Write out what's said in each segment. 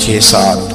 6-7,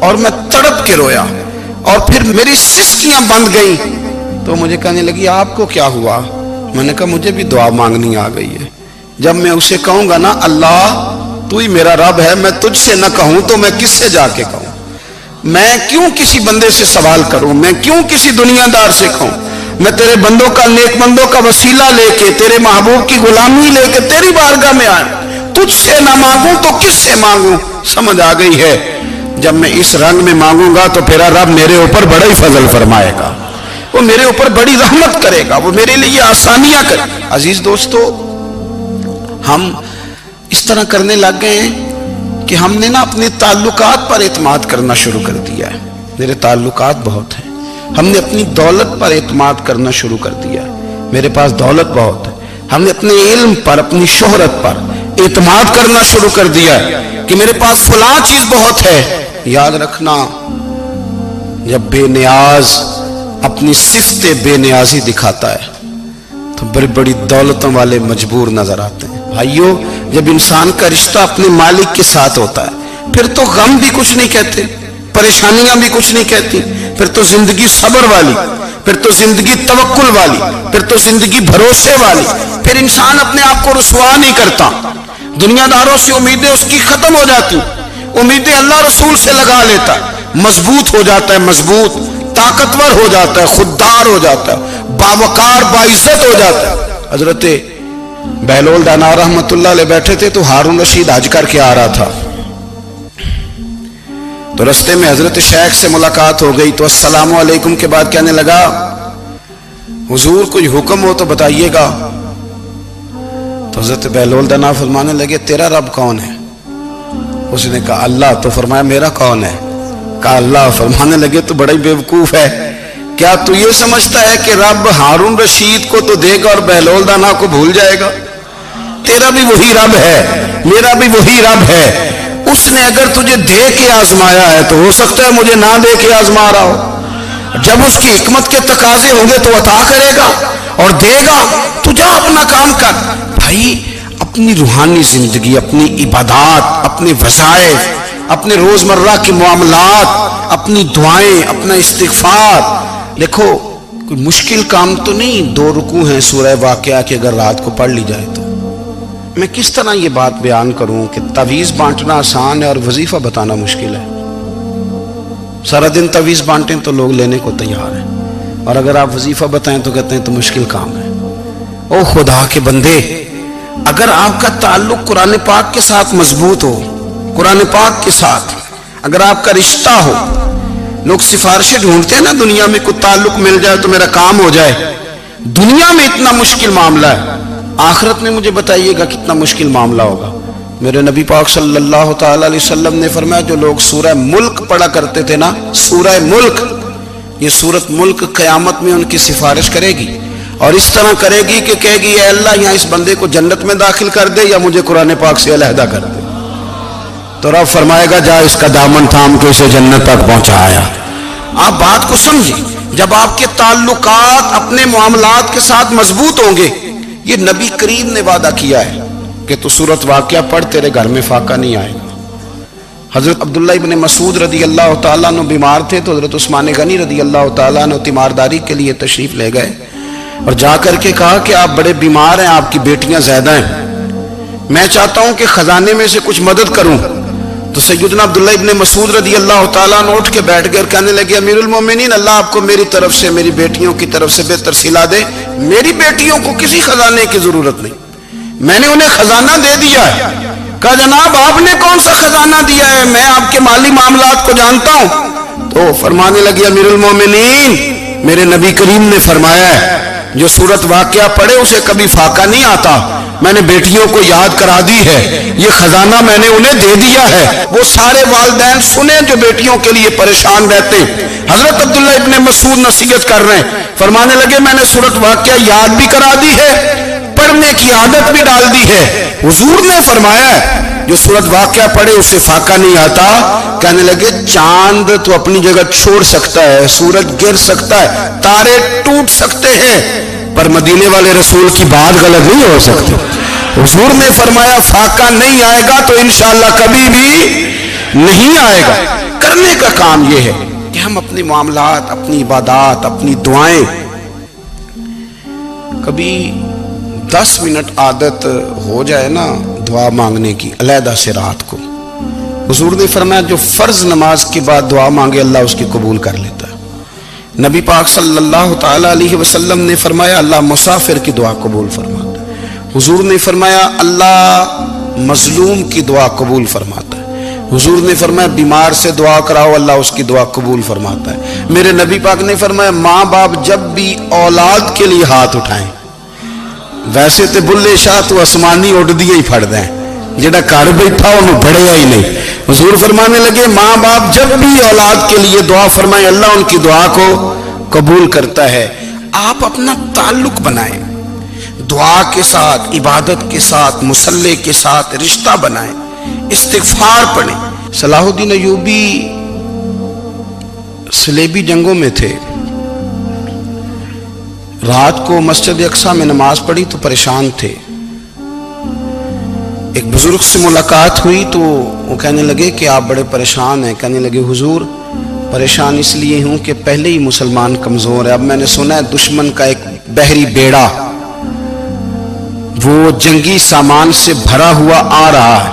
اور میں تڑپ کے رویا اور پھر میری سسکیاں بند گئیں. تو مجھے کہنے لگی آپ کو کیا ہوا؟ میں نے کہا مجھے بھی دعا مانگنی آ گئی ہے. جب میں اسے کہوں گا نا اللہ تو ہی میرا رب ہے، میں تجھ سے نہ کہوں تو میں کس سے جا کے کہوں؟ میں کیوں کسی بندے سے سوال کروں؟ میں کیوں کسی دنیا دار سے کہوں؟ میں تیرے بندوں کا، نیک بندوں کا وسیلہ لے کے، تیرے محبوب کی غلامی لے کے تیری بارگاہ میں آیا، تجھ سے نہ مانگوں تو کس سے مانگوں؟ سمجھ آ گئی ہے. جب میں اس رنگ میں مانگوں گا تو پھر رب میرے اوپر بڑا ہی فضل فرمائے گا، وہ میرے اوپر بڑی رحمت کرے گا، وہ میرے لیے آسانیاں کرے گا. عزیز دوستو، ہم اس طرح کرنے لگ گئے ہیں کہ ہم نے نا اپنے تعلقات پر اعتماد کرنا شروع کر دیا ہے. میرے تعلقات بہت ہیں. ہم نے اپنی دولت پر اعتماد کرنا شروع کر دیا ہے. میرے پاس دولت بہت ہے. ہم نے اپنے علم پر، اپنی شہرت پر اعتماد کرنا شروع کر دیا ہے کہ میرے پاس فلاں چیز بہت ہے. یاد رکھنا، جب بے نیاز اپنی صفت بے نیازی دکھاتا ہے تو بڑی بڑی دولتوں والے مجبور نظر آتے ہیں. بھائیو، جب انسان کا رشتہ اپنے مالک کے ساتھ ہوتا ہے پھر تو غم بھی کچھ نہیں کہتے، پریشانیاں بھی کچھ نہیں کہتی، پھر تو زندگی صبر والی، پھر تو زندگی توکل والی، پھر تو زندگی بھروسے والی. پھر انسان اپنے آپ کو رسوا نہیں کرتا. دنیا داروں سے امیدیں اس کی ختم ہو جاتی، امیدیں اللہ رسول سے لگا لیتا، مضبوط ہو جاتا ہے، مضبوط، طاقتور ہو جاتا ہے، خوددار ہو جاتا ہے، باوقار، باعزت ہو جاتا ہے. حضرت بہلول دانا رحمت اللہ علیہ بیٹھے تھے تو ہارون رشید حج کر کے آ رہا تھا. تو رستے میں حضرت شیخ سے ملاقات ہو گئی تو السلام علیکم کے بعد کہنے لگا حضور کوئی حکم ہو تو بتائیے گا. تو حضرت بہلول دانا فرمانے لگے تیرا رب کون ہے؟ اس نے کہا اللہ. تو فرمایا میرا کون ہے؟ کہا اللہ. فرمانے لگے تو بڑا ہی بیوقوف ہے، کیا تو یہ سمجھتا ہے کہ رب ہارون رشید کو تو دے گا اور بہلول دانا کو بھول جائے گا؟ تیرا بھی وہی رب ہے، میرا بھی وہی رب ہے. اس نے اگر تجھے دے کے آزمایا ہے تو ہو سکتا ہے مجھے نہ دے کے آزما رہا ہو. جب اس کی حکمت کے تقاضے ہوں گے تو عطا کرے گا اور دے گا. تو جا اپنا کام کر. بھائی، اپنی روحانی زندگی، اپنی عبادات، اپنے وظائف، اپنے روزمرہ کے معاملات، اپنی دعائیں، اپنا استغفار. دیکھو کوئی مشکل کام تو نہیں 2 رکوع ہیں سورہ واقعہ کہ اگر رات کو پڑھ لی جائے تو. میں کس طرح یہ بات بیان کروں کہ تعویذ بانٹنا آسان ہے اور وظیفہ بتانا مشکل ہے. سارا دن تعویذ بانٹیں تو لوگ لینے کو تیار ہیں، اور اگر آپ وظیفہ بتائیں تو کہتے ہیں تو مشکل کام ہے. او خدا کے بندے، اگر آپ کا تعلق قرآن پاک کے ساتھ مضبوط ہو، قرآن پاک کے ساتھ اگر آپ کا رشتہ ہو، لوگ سفارشیں ڈھونڈتے ہیں نا دنیا میں، کوئی تعلق مل جائے تو میرا کام ہو جائے. دنیا میں اتنا مشکل معاملہ ہے، آخرت میں مجھے بتائیے گا کتنا مشکل معاملہ ہوگا. میرے نبی پاک صلی اللہ تعالی علیہ وسلم نے فرمایا جو لوگ سورہ ملک پڑھا کرتے تھے نا، سورہ ملک، یہ سورت ملک قیامت میں ان کی سفارش کرے گی اور اس طرح کرے گی کہ کہے گی اے اللہ یہاں اس بندے کو جنت میں داخل کر دے یا مجھے قرآن پاک سے علیحدہ کر دے. تو رب فرمائے گا جا اس کا دامن تھام کے اسے جنت تک پہنچایا. آپ بات کو سمجھیں، جب آپ کے تعلقات اپنے معاملات کے ساتھ مضبوط ہوں گے، یہ نبی کریم نے وعدہ کیا ہے کہ تو سورت واقعہ پڑھ تیرے گھر میں فاقہ نہیں آئے گا. حضرت عبداللہ ابن مسعود رضی اللہ تعالیٰ عنہ بیمار تھے تو حضرت عثمان غنی رضی اللہ تعالیٰ عنہ تیمارداری کے لیے تشریف لے گئے اور جا کر کے کہا کہ آپ بڑے بیمار ہیں، آپ کی بیٹیاں زیادہ ہیں، میں چاہتا ہوں کہ خزانے میں سے کچھ مدد کروں. تو سیدنا عبداللہ ابن مسعود رضی اللہ تعالیٰ عنہ اٹھ کے بیٹھ گئے اور کہنے لگے امیر المومنین، اللہ آپ کو میری طرف سے، میری بیٹیوں کی طرف سے بہتر صلہ دے. میری بیٹیوں کو کسی خزانے کی ضرورت نہیں، میں نے انہیں خزانہ دے دیا ہے. کہا جناب آپ نے کون سا خزانہ دیا ہے، میں آپ کے مالی معاملات کو جانتا ہوں. تو فرمانے لگے امیر المومنین، میرے نبی کریم نے فرمایا ہے جو سورت واقعہ پڑھے اسے کبھی فاقہ نہیں آتا. میں نے بیٹیوں کو یاد کرا دی ہے، یہ خزانہ میں نے انہیں دے دیا ہے. وہ سارے والدین سنیں جو بیٹیوں کے لیے پریشان رہتے. حضرت عبداللہ ابن مسعود نصیحت کر رہے ہیں، فرمانے لگے میں نے سورت واقعہ یاد بھی کرا دی ہے، پڑھنے کی عادت بھی ڈال دی ہے. حضور نے فرمایا ہے جو سورت واقعہ پڑھے اسے فاقہ نہیں آتا. کہنے لگے چاند تو اپنی جگہ چھوڑ سکتا ہے، سورج گر سکتا ہے، تارے ٹوٹ سکتے ہیں، پر مدینے والے رسول کی بات غلط نہیں ہو سکتی. حضور نے فرمایا فاقہ نہیں آئے گا تو انشاءاللہ کبھی بھی نہیں آئے گا. کرنے کا کام یہ ہے کہ ہم اپنے معاملات، اپنی عبادات، اپنی دعائیں کبھی 10 منٹ عادت ہو جائے نا دعا مانگنے کی علیحدہ سے رات کو. حضور نے فرمایا جو فرض نماز کے بعد دعا مانگے اللہ اس کی قبول کر لیتا ہے. نبی پاک صلی اللہ تعالی علیہ وسلم نے فرمایا اللہ مسافر کی دعا قبول فرماتا ہے. حضور نے فرمایا اللہ مظلوم کی دعا قبول فرماتا ہے. حضور نے فرمایا بیمار سے دعا کراؤ اللہ اس کی دعا قبول فرماتا ہے. میرے نبی پاک نے فرمایا ماں باپ جب بھی اولاد کے لیے ہاتھ اٹھائیں، ویسے تے بلے شاہ تو آسمانی اڑ دیا ہی پھڑ دیں، جڑا گھر بیٹھا انہوں بڑھیا ہی نہیں. حضور فرمانے لگے ماں باپ جب بھی اولاد کے لیے دعا فرمائیں اللہ ان کی دعا کو قبول کرتا ہے. آپ اپنا تعلق بنائیں دعا کے ساتھ، عبادت کے ساتھ، مصلی کے ساتھ رشتہ بنائیں، استغفار پڑھیں. صلاح الدین ایوبی صلیبی جنگوں میں تھے. رات کو مسجد اقصی میں نماز پڑھی تو پریشان تھے. ایک بزرگ سے ملاقات ہوئی تو وہ کہنے لگے کہ آپ بڑے پریشان ہیں. کہنے لگے حضور پریشان اس لیے ہوں کہ پہلے ہی مسلمان کمزور ہے، اب میں نے سنا ہے دشمن کا ایک بحری بیڑا وہ جنگی سامان سے بھرا ہوا آ رہا ہے،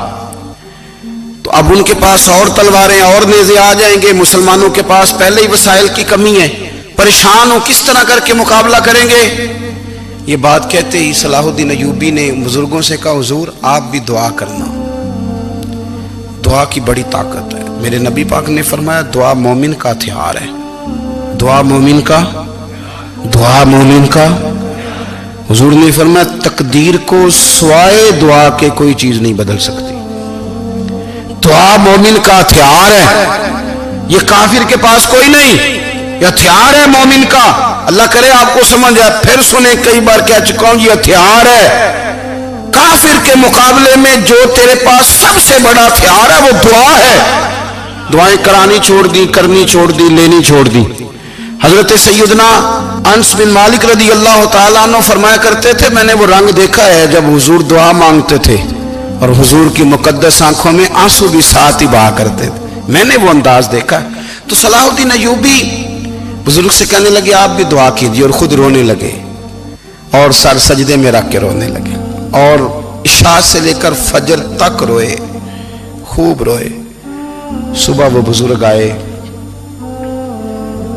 تو اب ان کے پاس اور تلواریں اور نیزے آ جائیں گے، مسلمانوں کے پاس پہلے ہی وسائل کی کمی ہے، پریشان ہو کس طرح کر کے مقابلہ کریں گے. یہ بات کہتے ہی صلاح الدین ایوبی نے بزرگوں سے کہا حضور آپ بھی دعا کرنا، دعا کی بڑی طاقت ہے. میرے نبی پاک نے فرمایا دعا مومن کا ہتھیار ہے، دعا مومن کا، دعا مومن کا. حضور نے فرمایا تقدیر کو سوائے دعا کے کوئی چیز نہیں بدل سکتی. دعا مومن کا ہتھیار ہے، یہ کافر کے پاس کوئی نہیں، یہ ہتھیار ہے مومن کا. اللہ کرے آپ کو سمجھ آئے. پھر سنیں کئی بار کہہ چکا ہوں یہ ہتھیار ہے. کافر کے مقابلے میں جو تیرے پاس سب سے بڑا ہتھیار ہے وہ دعا ہے. دعائیں کرانی چھوڑ دی، کرنی چھوڑ دی، لینی چھوڑ دی. حضرت سیدنا انس بن مالک رضی اللہ تعالیٰ عنہ فرمایا کرتے تھے میں نے وہ رنگ دیکھا ہے جب حضور دعا مانگتے تھے اور حضور کی مقدس آنکھوں میں آنسو بھی ساتھ ہی بہا کرتے تھے، میں نے وہ انداز دیکھا. تو صلاح الدین ایوبی بزرگ سے کہنے لگے آپ بھی دعا کیجیے، اور خود رونے لگے اور سر سجدے میں رکھ کے رونے لگے اور عشاء سے لے کر فجر تک روئے، خوب روئے. صبح وہ بزرگ آئے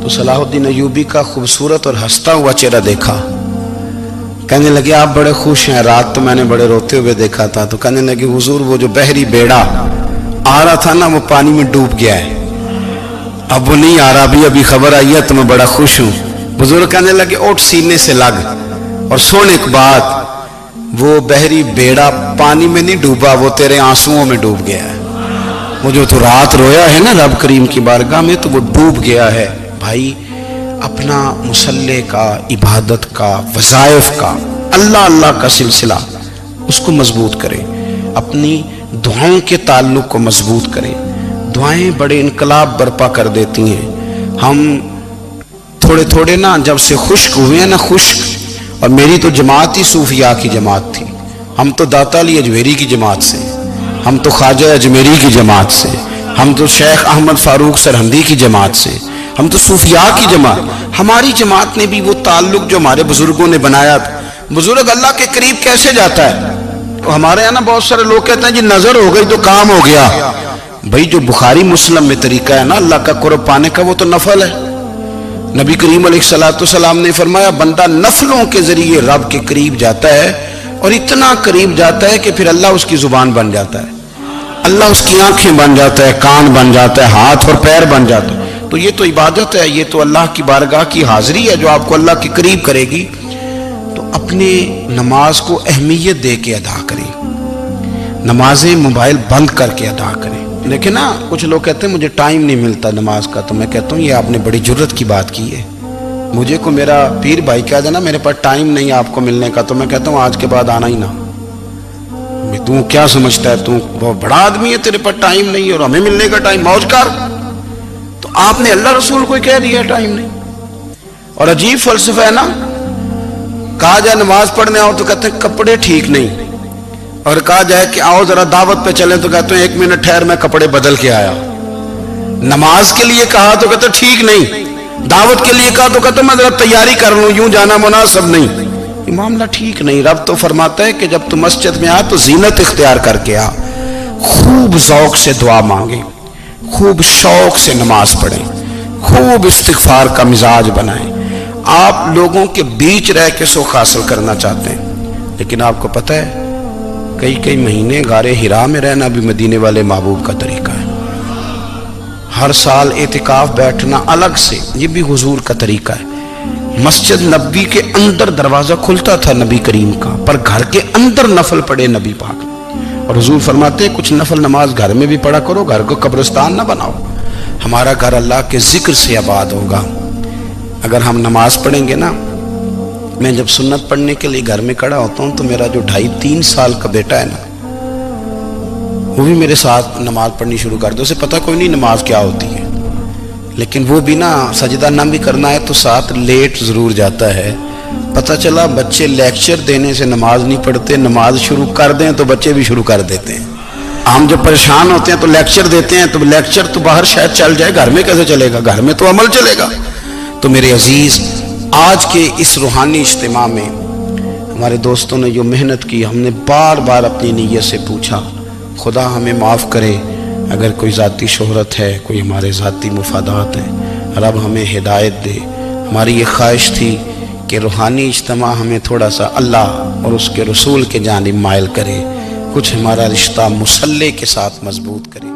تو صلاح الدین ایوبی کا خوبصورت اور ہنستا ہوا چہرہ دیکھا. کہنے لگے آپ بڑے خوش ہیں، رات تو میں نے بڑے روتے ہوئے دیکھا تھا. تو کہنے لگے حضور وہ جو بحری بیڑا آ رہا تھا نا وہ پانی میں ڈوب گیا ہے، اب وہ نہیں آ رہا، ابھی خبر آئی ہے تو میں بڑا خوش ہوں. بزرگ کہنے لگے اٹھ سینے سے لگ اور سن ایک بات، وہ بحری بیڑا پانی میں نہیں ڈوبا، وہ تیرے آنسوؤں میں ڈوب گیا ہے. وہ جو تو رات رویا ہے نا رب کریم کی بارگاہ میں تو وہ ڈوب گیا ہے. بھائی اپنا مصلی کا، عبادت کا، وظائف کا، اللہ اللہ کا سلسلہ اس کو مضبوط کریں، اپنی دعاؤں کے تعلق کو مضبوط کریں. دعائیں بڑے انقلاب برپا کر دیتی ہیں. ہم تھوڑے تھوڑے نا جب سے خشک ہوئے ہیں نا، خشک، اور میری تو جماعت ہی صوفیاء کی جماعت تھی. ہم تو داتا علی اجمیری کی جماعت سے، ہم تو خواجہ اجمیری کی جماعت سے، ہم تو شیخ احمد فاروق سرہندی کی جماعت سے، ہم تو صوفیاء کی جماعت. ہماری جماعت نے بھی وہ تعلق جو ہمارے بزرگوں نے بنایا تھا. بزرگ اللہ کے قریب کیسے جاتا ہے؟ تو ہمارے یہاں نا بہت سارے لوگ کہتے ہیں جی نظر ہو گئی تو کام ہو گیا. بھائی جو بخاری مسلم میں طریقہ ہے نا اللہ کا قرب پانے کا وہ تو نفل ہے. نبی کریم علیہ الصلوۃ والسلام نے فرمایا بندہ نفلوں کے ذریعے رب کے قریب جاتا ہے اور اتنا قریب جاتا ہے کہ پھر اللہ اس کی زبان بن جاتا ہے، اللہ اس کی آنکھیں بن جاتا ہے، کان بن جاتا ہے، ہاتھ اور پیر بن جاتا ہے. تو یہ تو عبادت ہے، یہ تو اللہ کی بارگاہ کی حاضری ہے جو آپ کو اللہ کے قریب کرے گی. تو اپنے نماز کو اہمیت دے کے ادا کریں، نمازیں موبائل بند کر کے ادا کریں. لیکن نا کچھ لوگ کہتے ہیں مجھے ٹائم نہیں ملتا نماز کا، تو میں کہتا ہوں یہ آپ نے بڑی جرت کی بات کی ہے. مجھے کو میرا پیر بھائی کہہ دینا میرے پاس ٹائم نہیں آپ کو ملنے کا، تو میں کہتا ہوں آج کے بعد آنا ہی نہ. تو کیا سمجھتا ہے تو بہت بڑا آدمی ہے، تیرے پاس ٹائم نہیں اور ہمیں ملنے کا ٹائم، موج کر. تو آپ نے اللہ رسول کو کہہ دیا ٹائم نہیں. اور عجیب فلسفہ ہے نا، کہا جائے نماز پڑھنے آؤ تو کہتے ہیں کپڑے ٹھیک نہیں، اور کہا جائے کہ آؤ ذرا دعوت پہ چلیں تو کہتے ہیں 1 منٹ ٹھہر میں کپڑے بدل کے آیا. نماز کے لیے کہا تو کہتا ٹھیک نہیں، دعوت کے لیے کہا تو کہتا میں ذرا تیاری کر لوں، یوں جانا مناسب نہیں، یہ معاملہ ٹھیک نہیں۔ رب تو فرماتا ہے کہ جب تو مسجد میں آ تو زینت اختیار کر کے آ، خوب ذوق سے دعا مانگے، خوب شوق سے نماز پڑھیں، خوب استغفار کا مزاج بنائیں۔ آپ لوگوں کے بیچ رہ کے سکھ حاصل کرنا چاہتے ہیں، لیکن آپ کو پتہ ہے کئی مہینے غار حرا میں رہنا بھی مدینے والے محبوب کا طریقہ ہے۔ ہر سال اعتکاف بیٹھنا الگ سے، یہ بھی حضور کا طریقہ ہے۔ مسجد نبوی کے اندر دروازہ کھلتا تھا نبی کریم کا، پر گھر کے اندر نفل پڑے نبی پاک، اور حضور فرماتے ہیں کچھ نفل نماز گھر میں بھی پڑھا کرو، گھر کو قبرستان نہ بناؤ۔ ہمارا گھر اللہ کے ذکر سے آباد ہوگا اگر ہم نماز پڑھیں گے نا۔ میں جب سنت پڑھنے کے لیے گھر میں کھڑا ہوتا ہوں تو میرا جو 2.5-3 سال کا بیٹا ہے نا، وہ بھی میرے ساتھ نماز پڑھنی شروع کر دو، اسے پتہ کوئی نہیں نماز کیا ہوتی ہے، لیکن وہ بھی نا سجدہ نہ بھی کرنا ہے تو ساتھ لیٹ ضرور جاتا ہے۔ پتہ چلا بچے لیکچر دینے سے نماز نہیں پڑھتے، نماز شروع کر دیں تو بچے بھی شروع کر دیتے ہیں۔ ہم جب پریشان ہوتے ہیں تو لیکچر دیتے ہیں، تو لیکچر تو باہر شاید چل جائے، گھر میں کیسے چلے گا؟ گھر میں تو عمل چلے گا۔ تو میرے عزیز، آج کے اس روحانی اجتماع میں ہمارے دوستوں نے جو محنت کی، ہم نے بار بار اپنی نیت سے پوچھا خدا ہمیں معاف کرے اگر کوئی ذاتی شہرت ہے، کوئی ہمارے ذاتی مفادات ہیں، رب ہمیں ہدایت دے۔ ہماری یہ خواہش تھی کہ روحانی اجتماع ہمیں تھوڑا سا اللہ اور اس کے رسول کے جانب مائل کرے، کچھ ہمارا رشتہ مصلی کے ساتھ مضبوط کرے۔